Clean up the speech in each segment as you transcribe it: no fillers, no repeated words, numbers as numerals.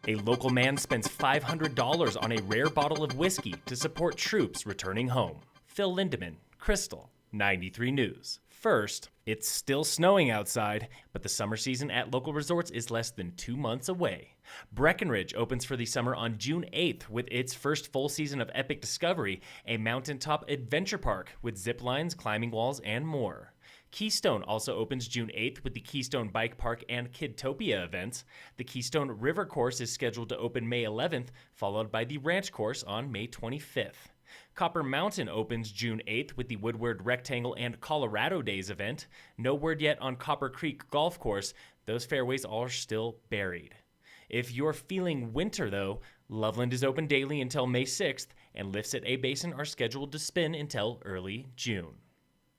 A local man spends $500 on a rare bottle of whiskey to support troops returning home. Phil Lindemann, Krystal, 93 News. First, it's still snowing outside, but the summer season at local resorts is less than 2 months away. Breckenridge opens for the summer on June 8th with its first full season of Epic Discovery, a mountaintop adventure park with zip lines, climbing walls, and more. Keystone also opens June 8th with the Keystone Bike Park and Kidtopia events. The Keystone River Course is scheduled to open May 11th, followed by the Ranch Course on May 25th. Copper Mountain opens June 8th with the Woodward Rectangle and Colorado Days event. No word yet on Copper Creek Golf Course. Those fairways are still buried. If you're feeling winter, though, Loveland is open daily until May 6th, and lifts at A Basin are scheduled to spin until early June.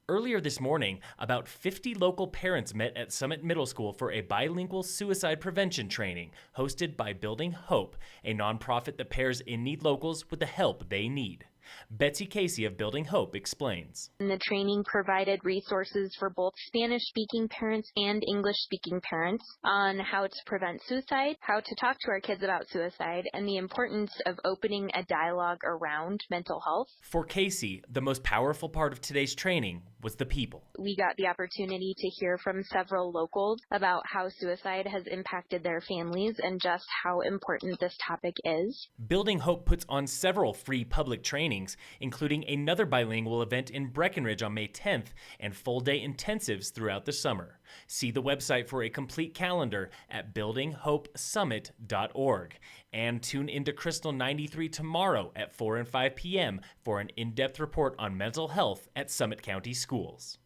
Earlier this morning, about 50 local parents met at Summit Middle School for a bilingual suicide prevention training hosted by Building Hope, a nonprofit that pairs in-need locals with the help they need. Betsy Casey of Building Hope explains. The training provided resources for both Spanish-speaking parents and English-speaking parents on how to prevent suicide, how to talk to our kids about suicide, and the importance of opening a dialogue around mental health. For Casey, the most powerful part of today's training was the people. We got the opportunity to hear from several locals about how suicide has impacted their families and just how important this topic is. Building Hope puts on several free public trainings, including another bilingual event in Breckenridge on May 10th and full-day intensives throughout the summer. See the website for a complete calendar at buildinghopesummit.org. And tune into Krystal 93 tomorrow at 4 and 5 p.m. for an in-depth report on mental health at Summit County Schools.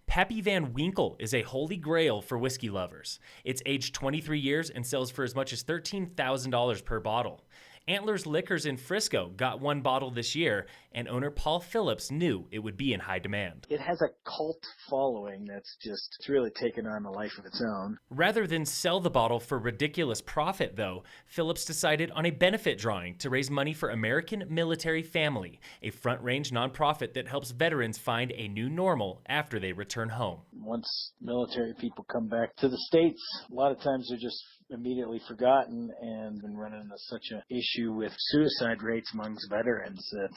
Pappy Van Winkle is a holy grail for whiskey lovers. It's aged 23 years and sells for as much as $13,000 per bottle. Antlers Liquors in Frisco got one bottle this year, and owner Paul Phillips knew it would be in high demand. It has a cult following it's really taken on a life of its own. Rather than sell the bottle for ridiculous profit, though, Phillips decided on a benefit drawing to raise money for American Military Family, a front-range nonprofit that helps veterans find a new normal after they return home. Once military people come back to the States, a lot of times they're just immediately forgotten, and been running into such an issue with suicide rates amongst veterans that,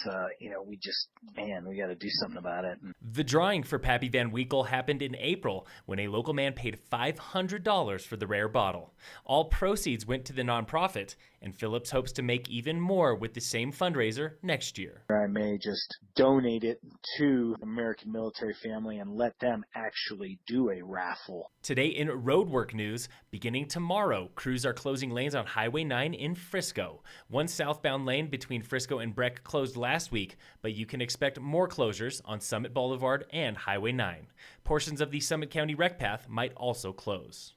we got to do something about it. The drawing for Pappy Van Winkle happened in April when a local man paid $500 for the rare bottle. All proceeds went to the nonprofit, and Phillips hopes to make even more with the same fundraiser next year. I may just donate it to the American Military Family and let them actually do a raffle. Today in roadwork news, beginning tomorrow, crews are closing lanes on Highway 9 in Frisco. One southbound lane between Frisco and Breck closed last week, but you can expect more closures on Summit Boulevard and Highway 9. Portions of the Summit County Rec Path might also close.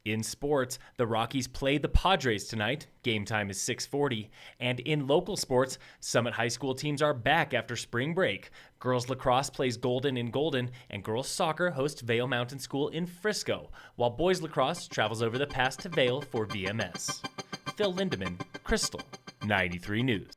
In sports, the Rockies play the Padres tonight. Game time is 6:40. And in local sports, Summit High School teams are back after spring break. Girls lacrosse plays Golden in Golden, and girls soccer hosts Vail Mountain School in Frisco, while boys lacrosse travels over the pass to Vail for VMS. Phil Lindemann, Krystal, 93 News.